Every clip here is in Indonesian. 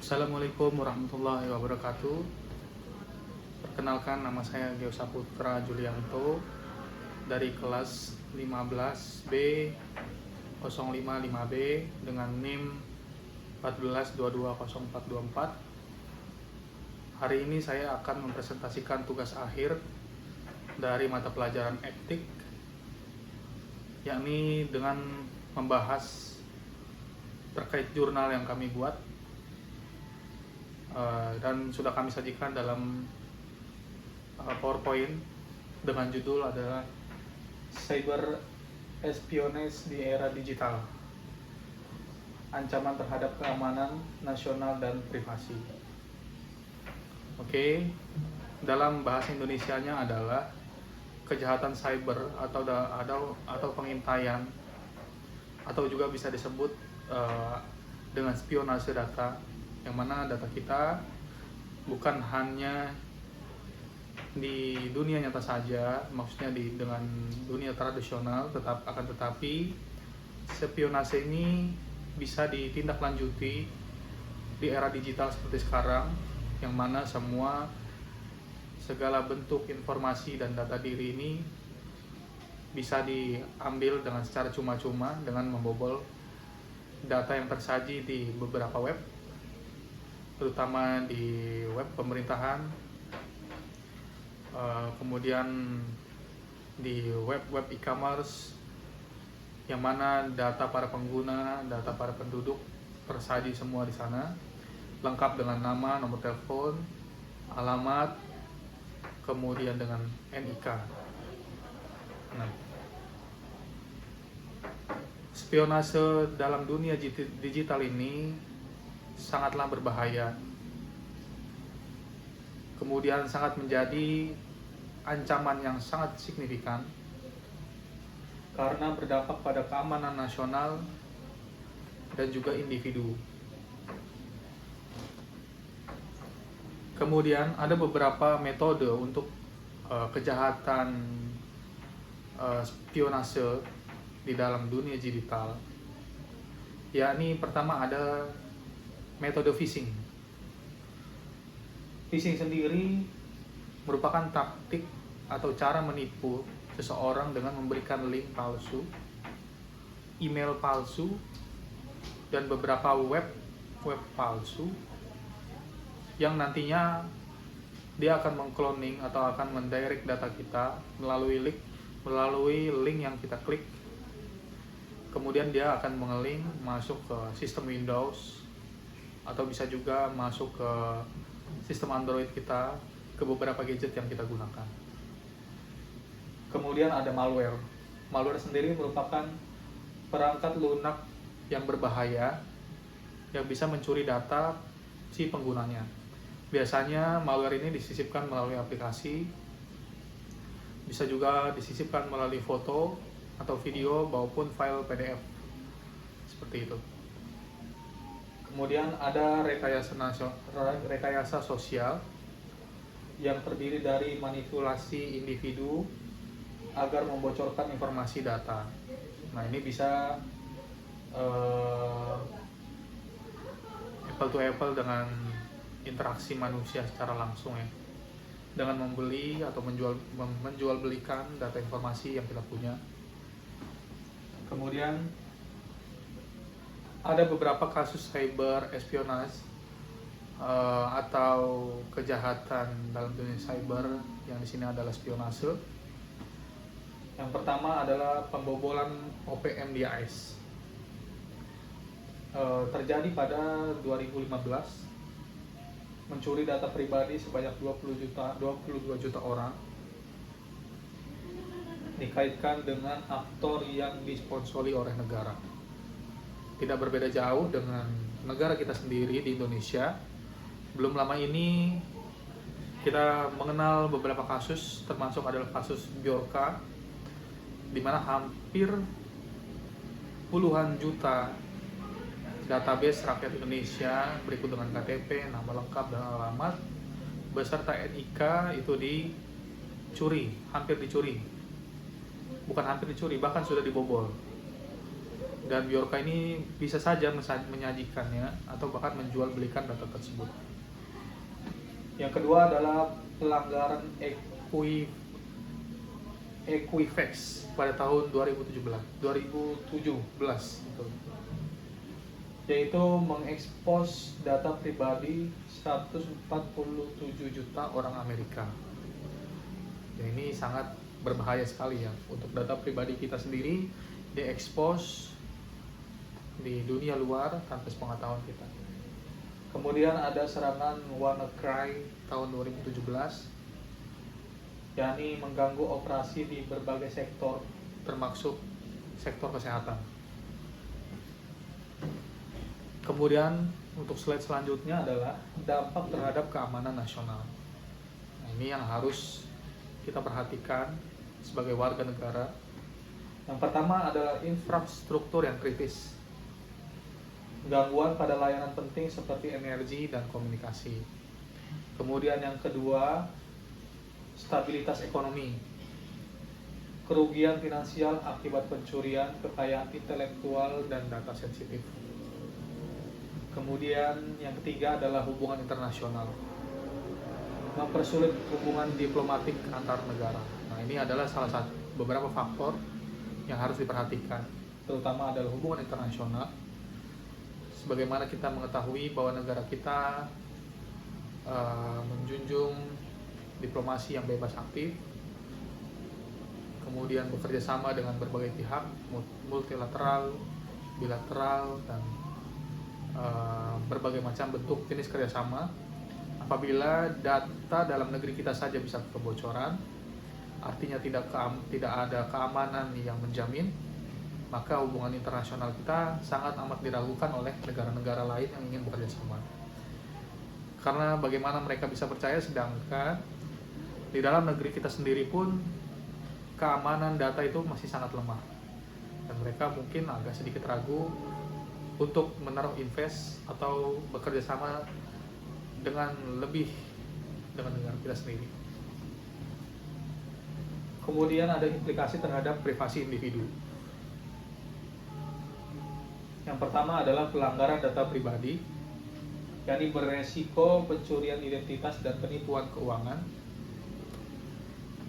Assalamualaikum warahmatullahi wabarakatuh. Perkenalkan, nama saya Geo Saputra Julianto dari kelas 15B 055B dengan NIM 1422024. Hari ini saya akan mempresentasikan tugas akhir dari mata pelajaran etik, yakni dengan membahas terkait jurnal yang kami buat dan sudah kami sajikan dalam PowerPoint dengan judul adalah Cyber Espionage di Era Digital, Ancaman Terhadap Keamanan Nasional dan Privasi. Oke, dalam bahasa Indonesianya adalah kejahatan cyber atau pengintaian, atau juga bisa disebut dengan spionase data, yang mana data kita bukan hanya di dunia nyata saja, maksudnya dengan dunia tradisional, tetapi spionase ini bisa ditindaklanjuti di era digital seperti sekarang, yang mana segala bentuk informasi dan data diri ini bisa diambil dengan secara cuma-cuma dengan membobol data yang tersaji di beberapa web, terutama di web pemerintahan, kemudian di web e-commerce, yang mana data para pengguna, data para penduduk tersaji semua di sana, lengkap dengan nama, nomor telepon, alamat, kemudian dengan NIK. Nah, spionase dalam dunia digital ini sangatlah berbahaya, kemudian sangat menjadi ancaman yang sangat signifikan karena berdampak pada keamanan nasional dan juga individu. Kemudian ada beberapa metode untuk kejahatan spionase di dalam dunia digital, yakni pertama ada metode phishing. Phishing sendiri merupakan taktik atau cara menipu seseorang dengan memberikan link palsu, email palsu, dan beberapa web palsu yang nantinya dia akan mengcloning atau akan mendirect data kita melalui link yang kita klik. Kemudian dia akan mengelink masuk ke sistem Windows, atau bisa juga masuk ke sistem Android kita, ke beberapa gadget yang kita gunakan. Kemudian ada malware. Malware sendiri merupakan perangkat lunak yang berbahaya yang bisa mencuri data si penggunanya. Biasanya malware ini disisipkan melalui aplikasi, bisa juga disisipkan melalui foto atau video maupun file PDF, seperti itu. Kemudian ada rekayasa sosial yang terdiri dari manipulasi individu agar membocorkan informasi data. Nah, ini bisa apple to apple dengan interaksi manusia secara langsung, ya, dengan membeli atau menjual belikan data informasi yang kita punya. Kemudian ada beberapa kasus cyber espionage atau kejahatan dalam dunia cyber yang di sini adalah spionase. Yang pertama adalah pembobolan OPM DIS. Terjadi pada 2015, mencuri data pribadi sebanyak 22 juta orang, dikaitkan dengan aktor yang disponsori oleh negara. Tidak berbeda jauh dengan negara kita sendiri di Indonesia. Belum lama ini kita mengenal beberapa kasus, termasuk adalah kasus Bjorka, di mana hampir puluhan juta database rakyat Indonesia berikut dengan KTP, nama lengkap dan alamat beserta NIK itu hampir dicuri. Bukan hampir dicuri, bahkan sudah dibobol. dan Bjorka ini bisa saja menyajikannya atau bahkan menjual belikan data tersebut. Yang kedua adalah pelanggaran Equifax pada tahun 2017 gitu. Yaitu mengekspos data pribadi 147 juta orang Amerika. Ya, ini sangat berbahaya sekali ya, untuk data pribadi kita sendiri diekspos di dunia luar tanpa sepengetahuan kita. Kemudian ada serangan WannaCry tahun 2017, yakni mengganggu operasi di berbagai sektor, termasuk sektor kesehatan. Kemudian untuk slide selanjutnya adalah dampak terhadap keamanan nasional. Nah, ini yang harus kita perhatikan sebagai warga negara. Yang pertama adalah infrastruktur yang kritis. Gangguan pada layanan penting seperti energi dan komunikasi. Kemudian yang kedua, stabilitas ekonomi. Kerugian finansial akibat pencurian kekayaan intelektual dan data sensitif. Kemudian yang ketiga adalah hubungan internasional. Mempersulit hubungan diplomatik antar negara. Nah, ini adalah salah satu beberapa faktor yang harus diperhatikan, terutama adalah hubungan internasional. Sebagaimana kita mengetahui bahwa negara kita menjunjung diplomasi yang bebas aktif, kemudian bekerja sama dengan berbagai pihak, multilateral, bilateral, dan berbagai macam bentuk jenis kerjasama. Apabila data dalam negeri kita saja bisa kebocoran, artinya tidak ada keamanan yang menjamin, maka hubungan internasional kita sangat amat diragukan oleh negara-negara lain yang ingin bekerja sama. Karena bagaimana mereka bisa percaya sedangkan di dalam negeri kita sendiri pun keamanan data itu masih sangat lemah, dan mereka mungkin agak sedikit ragu untuk menaruh invest atau bekerja sama dengan negara kita sendiri. Kemudian ada implikasi terhadap privasi individu. Yang pertama adalah pelanggaran data pribadi, yakni beresiko pencurian identitas dan penipuan keuangan.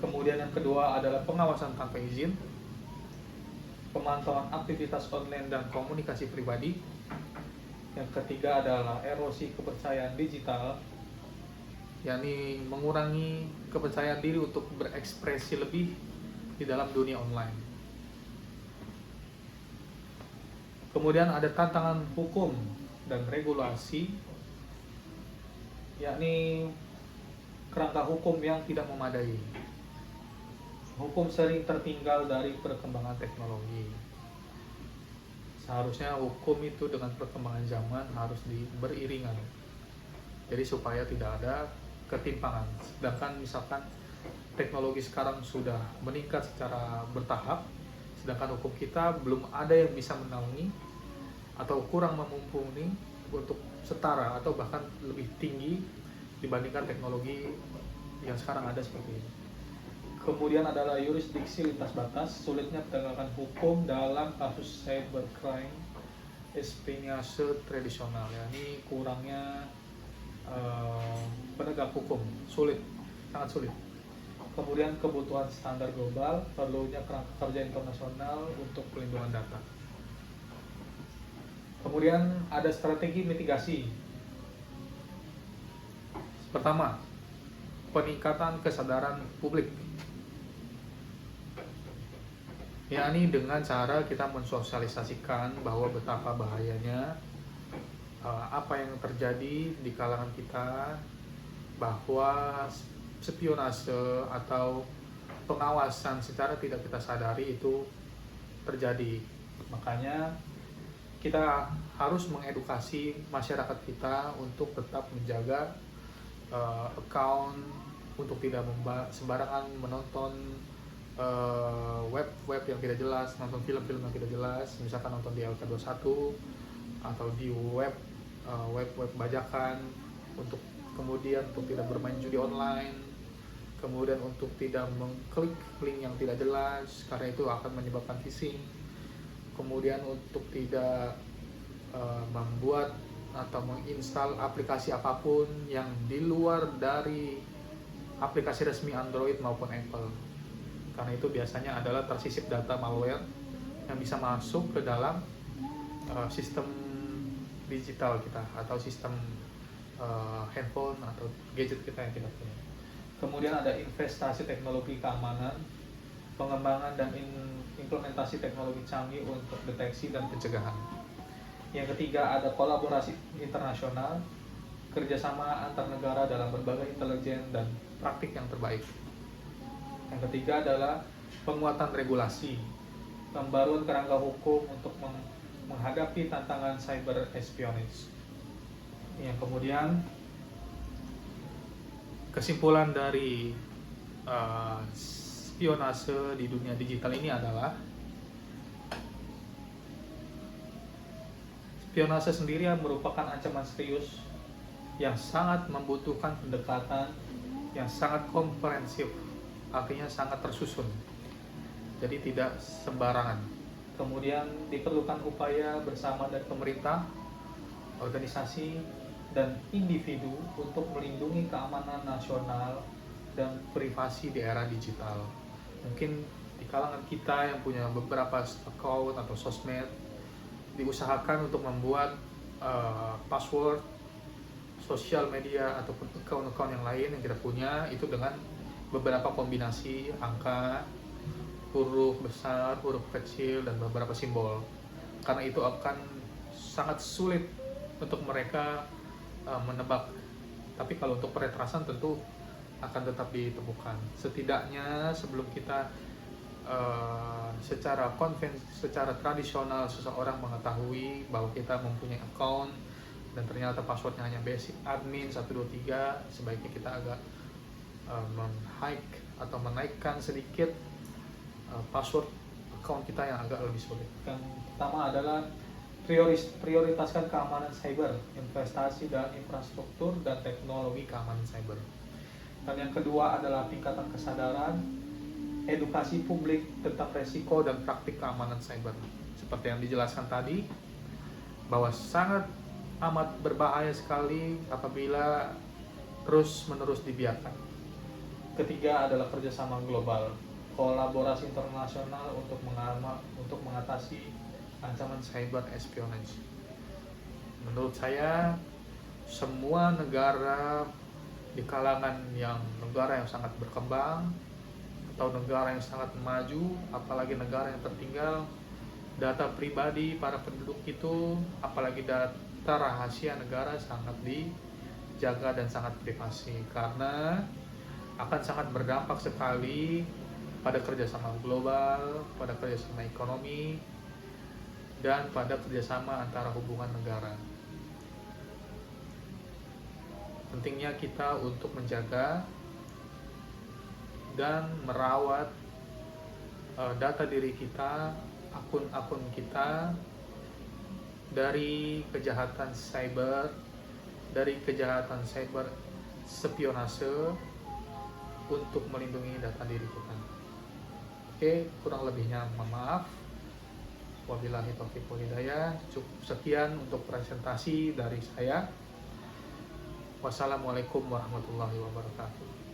Kemudian yang kedua adalah pengawasan tanpa izin, pemantauan aktivitas online dan komunikasi pribadi. Yang ketiga adalah erosi kepercayaan digital, yakni mengurangi kepercayaan diri untuk berekspresi lebih di dalam dunia online. Kemudian ada tantangan hukum dan regulasi, yakni kerangka hukum yang tidak memadai. Hukum sering tertinggal dari perkembangan teknologi. Seharusnya hukum itu dengan perkembangan zaman harus beriringan. Jadi supaya tidak ada ketimpangan. Sedangkan misalkan teknologi sekarang sudah meningkat secara bertahap, sedangkan hukum kita belum ada yang bisa menaungi atau kurang mumpuni untuk setara atau bahkan lebih tinggi dibandingkan teknologi yang sekarang ada seperti ini. Kemudian adalah yurisdiksi lintas batas, sulitnya penegakan hukum dalam kasus cybercrime espionase tradisional, ya ini kurangnya penegak hukum, sangat sulit. Kemudian kebutuhan standar global, perlunya kerangka kerja internasional untuk pelindungan data. Kemudian ada strategi mitigasi. Pertama, peningkatan kesadaran publik, yakni dengan cara kita mensosialisasikan bahwa betapa bahayanya apa yang terjadi di kalangan kita, bahwa spionase atau pengawasan secara tidak kita sadari itu terjadi. Makanya kita harus mengedukasi masyarakat kita untuk tetap menjaga account, untuk tidak sembarangan menonton web yang tidak jelas, nonton film-film yang tidak jelas, misalkan nonton di LK21 atau di web bajakan, untuk kemudian untuk tidak bermain judi online, kemudian untuk tidak mengklik link yang tidak jelas karena itu akan menyebabkan phishing. kemudian untuk tidak membuat atau menginstal aplikasi apapun yang di luar dari aplikasi resmi Android maupun Apple, karena itu biasanya adalah tersisip data malware yang bisa masuk ke dalam sistem digital kita atau sistem handphone atau gadget kita yang kita punya. Kemudian ada investasi teknologi keamanan, pengembangan dan implementasi teknologi canggih untuk deteksi dan pencegahan. Yang ketiga ada kolaborasi internasional, kerjasama antar negara dalam berbagai intelijen dan praktik yang terbaik. Yang ketiga adalah penguatan regulasi, pembaruan kerangka hukum untuk menghadapi tantangan cyber espionage. Yang kemudian kesimpulan dari spionase di dunia digital ini adalah spionase sendiri merupakan ancaman serius yang sangat membutuhkan pendekatan yang sangat komprehensif, artinya sangat tersusun, jadi tidak sembarangan. Kemudian diperlukan upaya bersama dari pemerintah, organisasi, dan individu untuk melindungi keamanan nasional dan privasi di era digital. Mungkin di kalangan kita yang punya beberapa account atau sosmed, diusahakan untuk membuat password sosial media ataupun account-account yang lain yang kita punya itu dengan beberapa kombinasi angka, huruf besar, huruf kecil, dan beberapa simbol, karena itu akan sangat sulit untuk mereka menebak. Tapi kalau untuk penetrasan tentu akan tetap ditemukan. Setidaknya sebelum kita secara tradisional seseorang mengetahui bahwa kita mempunyai account dan ternyata passwordnya hanya basic admin 123, sebaiknya kita agak men-hike atau menaikkan sedikit password account kita yang agak lebih sulit. Yang pertama adalah prioritaskan keamanan cyber, investasi dan infrastruktur dan teknologi keamanan cyber. Dan yang kedua adalah tingkatan kesadaran, edukasi publik tentang resiko dan praktik keamanan cyber. Seperti yang dijelaskan tadi, bahwa sangat amat berbahaya sekali apabila terus-menerus dibiarkan. Ketiga adalah kerjasama global, kolaborasi internasional untuk mengatasi ancaman cyber espionage. Menurut saya, semua negara di kalangan negara yang sangat berkembang atau negara yang sangat maju, apalagi negara yang tertinggal, data pribadi para penduduk itu, apalagi data rahasia negara, sangat dijaga dan sangat privasi, karena akan sangat berdampak sekali pada kerjasama global, pada kerjasama ekonomi, dan pada kerjasama antara hubungan negara. Pentingnya kita untuk menjaga dan merawat data diri kita, akun-akun kita dari kejahatan cyber, spionase, untuk melindungi data diri kita. Oke, kurang lebihnya mohon maaf. Wabillahi taufiq wal hidayah. Cukup sekian untuk presentasi dari saya. Wassalamualaikum warahmatullahi wabarakatuh.